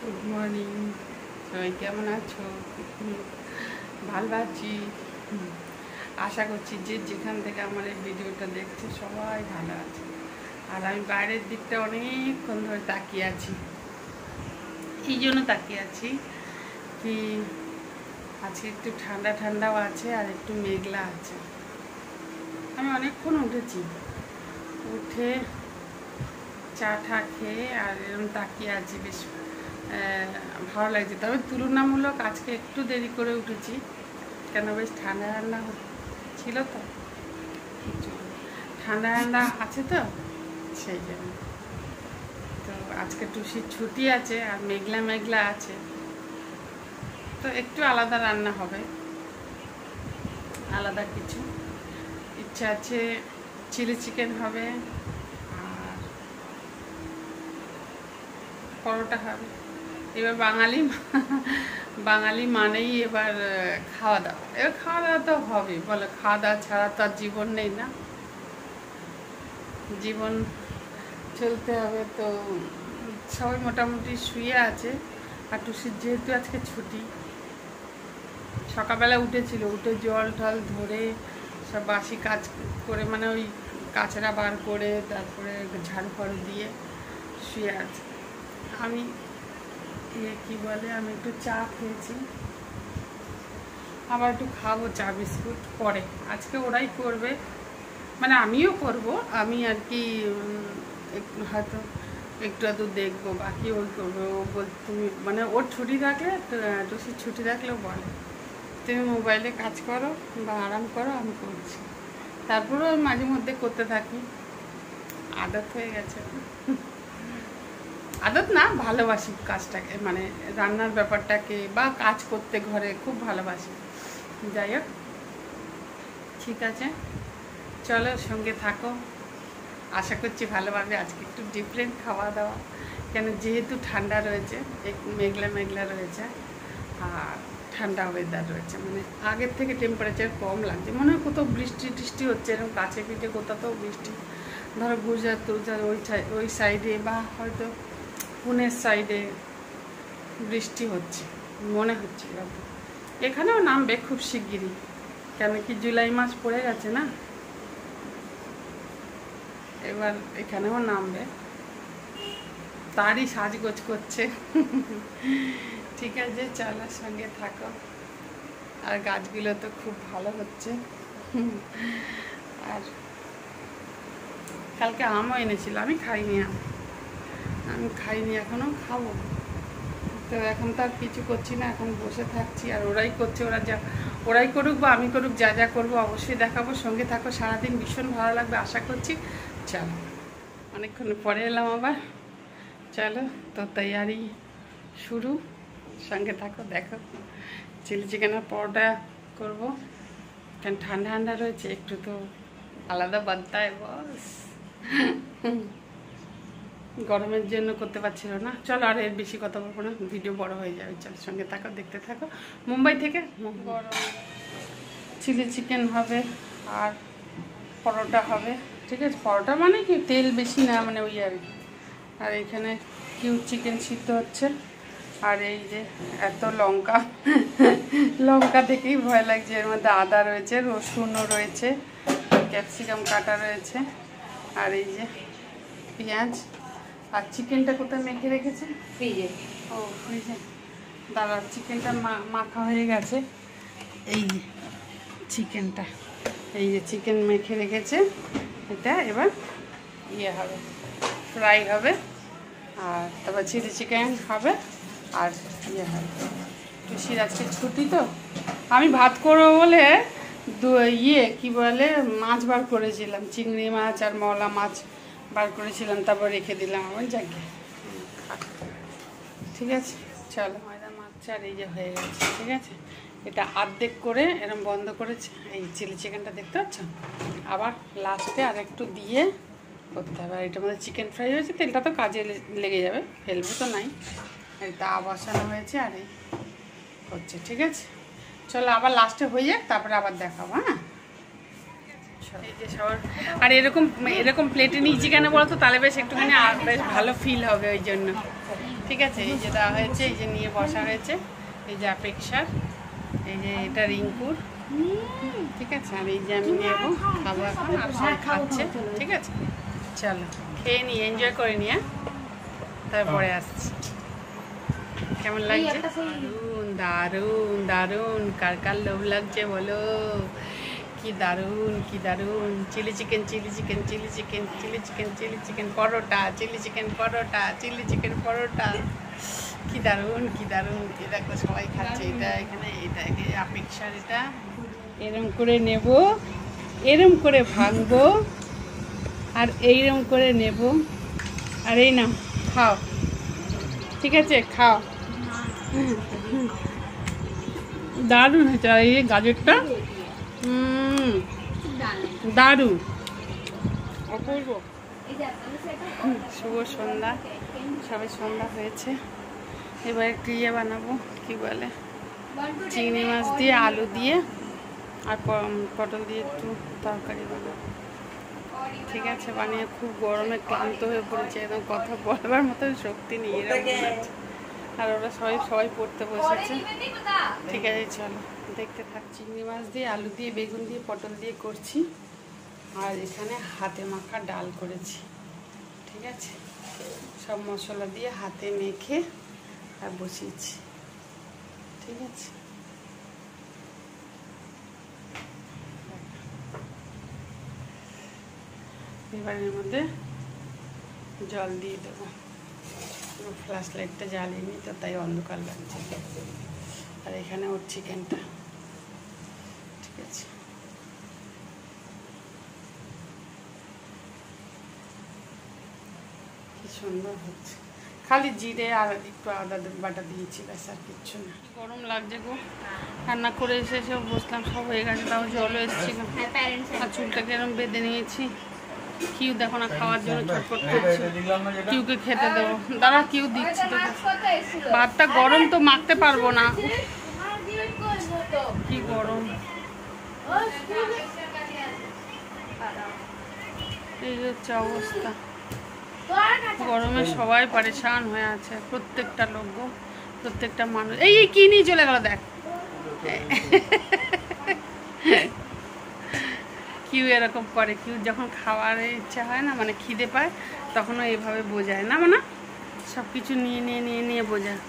Good morning, সবাই কেমন আছো? ভালো আছি। আশা করছি যে যেখান থেকে আমার এই ভিডিওটা দেখছে সবাই ভালো আছে। আর আমি বাইরের দিকটা অনেকক্ষণ ধরে তাকিয়ে আছি। এই জন্য তাকিয়ে আছি কি আজকে একটু ঠান্ডা ঠান্ডাও আছে আর একটু মেঘলা আছে। আমি অনেকক্ষণ উঠেছি, উঠে চা ঠা খেয়ে আর এরকম তাকিয়ে আছি। বেশ ভালো লাগছে। তবে তুলনামূলক আজকে একটু দেরি করে উঠেছি, কেন বেশ ঠান্ডা ঠান্ডা ছিল তো, ঠান্ডা ঠান্ডা আছে তো সেই জন্য। তো আজকে টুসির ছুটি আছে আর মেঘলা মেঘলা আছে, তো একটু আলাদা রান্না হবে, আলাদা কিছু ইচ্ছা আছে। চিলি চিকেন হবে আর পরোটা হবে। এবার বাঙালি মানেই এবার খাওয়া দাওয়া। এবার খাওয়া দাওয়া তো হবে, বলো খাওয়া দাওয়া ছাড়া তো আর জীবন নেই না, জীবন চলতে হবে। তো সবাই মোটামুটি শুয়ে আছে। আর টুসির যেহেতু আজকে ছুটি, সকালবেলা উঠেছিল, উঠে জল টল ধরে সব বাসি কাজ করে, মানে ওই কাচরা বার করে তারপরে ঝাড়ু ফাড়ু দিয়ে শুয়ে আছে। আমি কি বলে, আমি একটু চা খেয়েছি, আবার একটু খাবো চা বিস্কুট পরে। আজকে ওরাই করবে, মানে আমিও করব, আমি আর কি হয়তো একটু আধটু দেখবো, বাকি ওই করবে। ও তুমি মানে ওর ছুটি থাকলে, টুসির ছুটি থাকলেও বলে তুমি মোবাইলে কাজ করো বা আরাম করো, আমি করছি। তারপরেও আমি মাঝে মধ্যে করতে থাকি, আদত হয়ে গেছে। আদত না, ভালোবাসি কাজটাকে, মানে রান্নার ব্যাপারটাকে বা কাজ করতে ঘরে খুব ভালোবাসি। যাই হোক, ঠিক আছে, চলো সঙ্গে থাকো। আশা করছি ভালোভাবে। আজকে একটু ডিফারেন্ট খাওয়া দাওয়া, কেন যেহেতু ঠান্ডা রয়েছে, মেঘলা মেঘলা রয়েছে আর ঠান্ডা ওয়েদার রয়েছে, মানে আগের থেকে টেম্পারেচার কম লাগছে। মনে হয় কোথাও বৃষ্টি টিষ্টি হচ্ছে, এরকম কাছে পিঠে কোথাও বৃষ্টি, ধরো গুজরাট টুজরাট ওই সাইডে বা হয়তো পুনের সাইডে বৃষ্টি হচ্ছে মনে হচ্ছে। এখানেও নামবে খুব শিগগিরই, কেন কি জুলাই মাস পড়ে গেছে না, এবার এখানেও নামবে, তারই সাজগোজ করছে। ঠিক আছে, চলো সঙ্গে থাকো। আর গাছগুলো তো খুব ভালো হচ্ছে। আর কালকে আমও এনেছিল, আমি খাইনি, আমি খাইনি, এখনও খাবো। তো এখন তো আর কিছু করছি না, এখন বসে থাকছি আর ওরাই করছে। ওরাই করুক বা আমি করুক, যা যা করবো অবশ্যই দেখাবো। সঙ্গে থাকো, সারাদিন ভীষণ ভালো লাগবে আশা করছি। চলো, অনেকক্ষণ পরে এলাম আবার। চলো, তো তৈয়ারি শুরু, সঙ্গে থাকো, দেখো। চিলি চিকেনের পরোটা করবো, কারণ ঠান্ডা ঠান্ডা রয়েছে, একটু তো আলাদা বানতা হয় বস। গরমের জন্য করতে পারছিল না। চলো আর এর বেশি কথা বলবো না, ভিডিও বড় হয়ে যাবে। চলো সঙ্গে থাকো, দেখতে থাকো। মুম্বাই থেকে গরম চিলি চিকেন হবে আর পরোটা হবে, ঠিক আছে। পরোটা মানে কি, তেল বেশি না, মানে ওই আর কি। আর এখানে কিউ চিকেন সিদ্ধ হচ্ছে। আর এই যে এত লঙ্কা, লঙ্কা দেখেই ভয় লাগছে। এর মধ্যে আদা রয়েছে, রসুনও রয়েছে, ক্যাপসিকাম কাটা রয়েছে, আর এই যে পেঁয়াজ। আর চিকেনটা কোথায় মেখে রেখেছে? ফ্রিজে। ও ফ্রিজে, দাঁড়া, চিকেনটা মাখা হয়ে গেছে। এই যে চিকেনটা, এই যে চিকেন মেখে রেখেছে, এটা এবার ইয়ে হবে, ফ্রাই হবে। আর তারপর চিলি চিকেন হবে আর ইয়ে হবে। টুসির আজকে ছুটি, তো আমি ভাত করবো বলে ইয়ে কি বলে, মাছ বার করেছিলাম, চিংড়ি মাছ আর মলা মাছ বার করেছিলাম, তারপর রেখে দিলাম। আমার যাকে, ঠিক আছে। চলো, ময়দা মাছ আর এই যে হয়ে গেছে, ঠিক আছে। এটা আর্ধেক করে এরকম বন্ধ করেছে। এই চিলি চিকেনটা দেখতে পাচ্ছ, আবার লাস্টে আর একটু দিয়ে করতে হবে। আর এটার মধ্যে চিকেন ফ্রাই হয়েছে, তেলটা তো কাজে লেগে যাবে, ফেলবো তো নাই। এই তা বসানো হয়েছে আর এই হচ্ছে, ঠিক আছে। চলো আবার লাস্টে হয়ে যাক, তারপরে আবার দেখাবো। হ্যাঁ, এই যে সবার, আর এরকম এরকম প্লেটে নিয়েছি কেন বলতো, তাহলে বেশ একটুখানি বেশ ভালো ফিল হবে ওই জন্য। ঠিক আছে, এই যে দেওয়া হয়েছে, এই যে নিয়ে বসা হয়েছে, এই যে অপেক্ষার, এই যে এটা রিঙ্কুর। ঠিক আছে, আর এই যে আমি নেবো খাবো এখন, আর সবাই খাচ্ছে। ঠিক আছে, চলো খেয়ে নিই, এনজয় করে নিয়ে তারপরে আসছি। কেমন লাগছে? দারুন দারুন দারুন, কার কার লোভ লাগছে বলো? কি দারুন কি দারুন, chilli chicken chilli chicken chilli chicken chilli chicken chilli chicken paratha, chilli chicken paratha, chilli chicken paratha, কি দারুন কি দারুন। এই দেখো সবাই খাচ্ছে, এটা এখানে, এটা অপেক্ষার, এটা এরম করে নেব, এরম করে ভাঙবো, আর এইরম করে নেব, আর এই না খাও। ঠিক আছে, খাও। দারুণ হয়েছে, আর এই গাজরটা দারুণ, অপূর্ব। শুভ সন্ধ্যা, সবে সন্ধ্যা হয়েছে। এবার একটু ইয়ে বানাবো, কি বলে, চিংড়ি মাছ দিয়ে আলু দিয়ে আর পটল দিয়ে একটু তরকারি বানাবো। ঠিক আছে, বানিয়ে খুব গরমে ক্লান্ত হয়ে পড়েছে, একদম কথা বলবার মতো শক্তি নেই এরকম আছে। আর ওরা সবাই পড়তে বসেছে। ঠিক আছে, চলো দেখতে থাক। চিংড়ি মাছ দিয়ে আলু দিয়ে বেগুন দিয়ে পটল দিয়ে করছি, আর এখানে হাতে মাখা ডাল করেছি। ঠিক আছে, সব মশলা দিয়ে হাতে মেখে আর বসিয়েছি। ঠিক আছে, এবারের মধ্যে জল দিয়ে দেবো। ফ্ল্যাশ লাইটটা জ্বালিয়ে নি তো, তাই অন্ধকার লাগছে। আর এখানে ওর চিকেনটা। ঠিক আছে, কি সুন্দর হচ্ছে, খালি জিরে আর একটু আদা বাটা দিয়েছি, ব্যাস আর কিচ্ছু না। গরম লাগছে গো, রান্না করে এসে বসলাম, সব হয়ে গেছে, তাও জলও এসেছি, আর চুলটাকে এরকম বেঁধে নিয়েছি। কিউ দেখো না খাওয়ার জন্য ছটফট করছে, কিউকে খেতে দেবো। দাঁড়া, কিউ দিচ্ছি তো, ভাতটা গরম তো মাখতে পারবো না, কি গরম। এই হচ্ছে অবস্থা, গরমে সবাই পরেশান হয়ে আছে, প্রত্যেকটা লোক, প্রত্যেকটা মানুষ। এই কি নিয়ে চলে গেল দেখ, কিউ এরকম করে, কিউ যখন খাওয়ার ইচ্ছা হয় না, মানে খিদে পায়, তখনও এইভাবে বোঝায় না, মানে সব কিছু নিয়ে বোঝায়।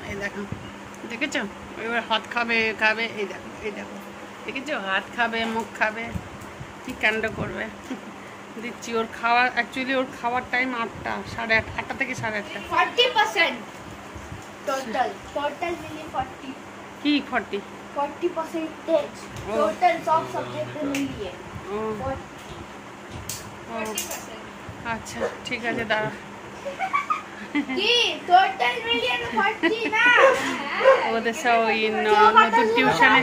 এই দেখো, দেখেছো, এবার হাত খাবে খাবে, এই দেখো দেখেছো, হাত খাবে, মুখ খাবে, কি কাণ্ড করবে। দিচ্ছি ওর খাওয়া, অ্যাকচুয়ালি ওর খাওয়ার টাইম 8টা, 8:30 থেকে 8:30। 40% total কি 40% total सब सब्जेक्ट में लिए। আচ্ছা ঠিক আছে, দাঁড়া। কি total মিলিয়ে 40 না, ওদের সব নতুন টিউশনে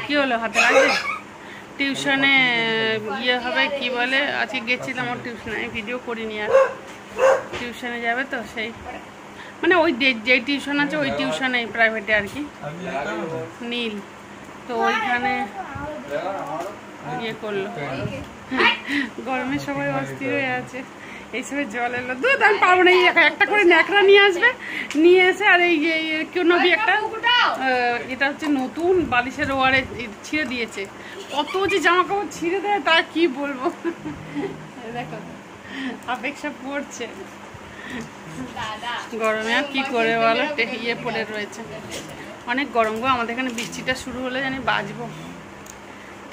কি হলো, হাতে লাগছে, টিউশনে ইয়ে হবে, কি বলে, আজকে গেছিলাম ওর টিউশনে, আমি ভিডিও করিনি, আর টিউশনে যাবে তো, সেই মানে ওই যে টিউশন আছে ওই টিউশনে, প্রাইভেটে আর কি, নীল, তো ওইখানে ইয়ে করলো। গরমে সবাই অস্থির হয়ে আছে, এইসবে জল এলো, দুধ আমি পাবো না, একটা করে ন্যাকড়া নিয়ে আসবে, নিয়ে এসে, আর এই নবী একটা, এটা হচ্ছে নতুন বালিশের ওয়ারে ছিঁড়ে দিয়েছে, কত যে জামা কাপড় ছিঁড়ে দেয় তা কি বলবো। দেখো অপেক্ষা পড়ছে, গরমে আর কি করে বলো, ইয়ে পড়ে রয়েছে, অনেক গরম গো। আমাদের এখানে বৃষ্টিটা শুরু হলে জানি বাজবো।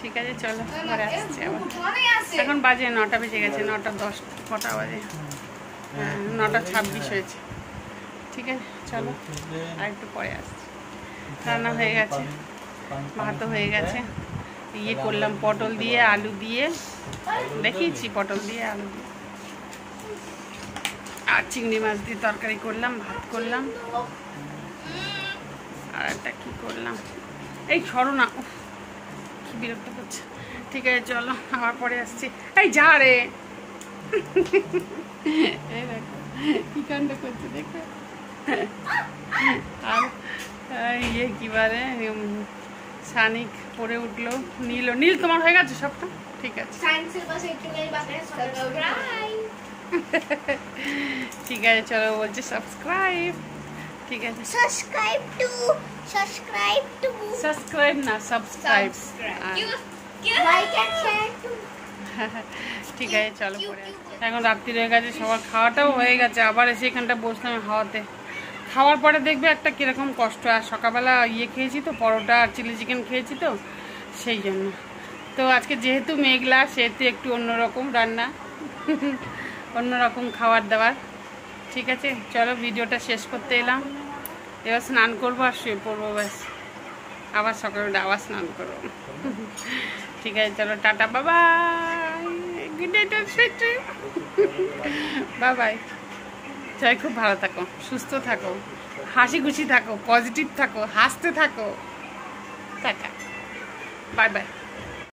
ঠিক আছে, চলো ঘরে আসছি আবার। এখন বাজে 9টা বেজে গেছে, 9:10, কটা বাজে, হ্যাঁ 9:26 হয়েছে। ঠিক আছে, চলো আর একটু পরে আসছি। রান্না হয়ে গেছে, ভাতও হয়ে গেছে, ইয়ে করলাম পটল দিয়ে আলু দিয়ে, দেখিয়েছি পটল দিয়ে আলু দিয়ে, আর চিংড়ি মাছ দিয়ে তরকারি করলাম, ভাত করলাম, আর একটা কি করলাম, এই সরো না, কি বিরক্ত করছে। ঠিক আছে, চলো আবার পরে আসছি। এই যা রে, এই দেখো কি কাণ্ড করছে, দেখো। আর ইয়ে কি বলে, সানিক পরে উঠলো। নীল তোমার হয়ে গেছে সবটা? ঠিক আছে, সায়েন্সের পাশে একটু নেই বাকি সাবস্ক্রাইব। ঠিক আছে, চলো বলছে সাবস্ক্রাইব। ঠিক আছে, সাবস্ক্রাইব সাবস্ক্রাইব না subscribe. Like and share too. ঠিক আছে, চলো পরে এখন রাত্রি হয়ে গেছে, সবার খাওয়াটাও হয়ে গেছে। আবার এসে এখানটা বসলাম হাওয়াতে। খাওয়ার পরে দেখবে একটা কিরকম কষ্ট। আর সকালবেলা খেয়েছি তো, পরোটা আর চিলি চিকেন খেয়েছি তো, সেই জন্য। তো আজকে যেহেতু মেঘলা, সেহেতু একটু অন্যরকম রান্না, অন্যরকম খাবার দাবার। ঠিক আছে, চলো ভিডিওটা শেষ করতে এলাম। এবার স্নান করবো আর শুয়ে পড়বো, ব্যাস। আবার সকালে আবার স্নান করবো। ঠিক আছে, চলো টাটা, বাবাই, গুড নাইট, সুইট ড্রিম, বাবাই। চাই খুব ভালো থাকো, সুস্থ থাকো, হাসি খুশি থাকো, পজিটিভ থাকো, হাসতে থাকো। Tata, bye bye.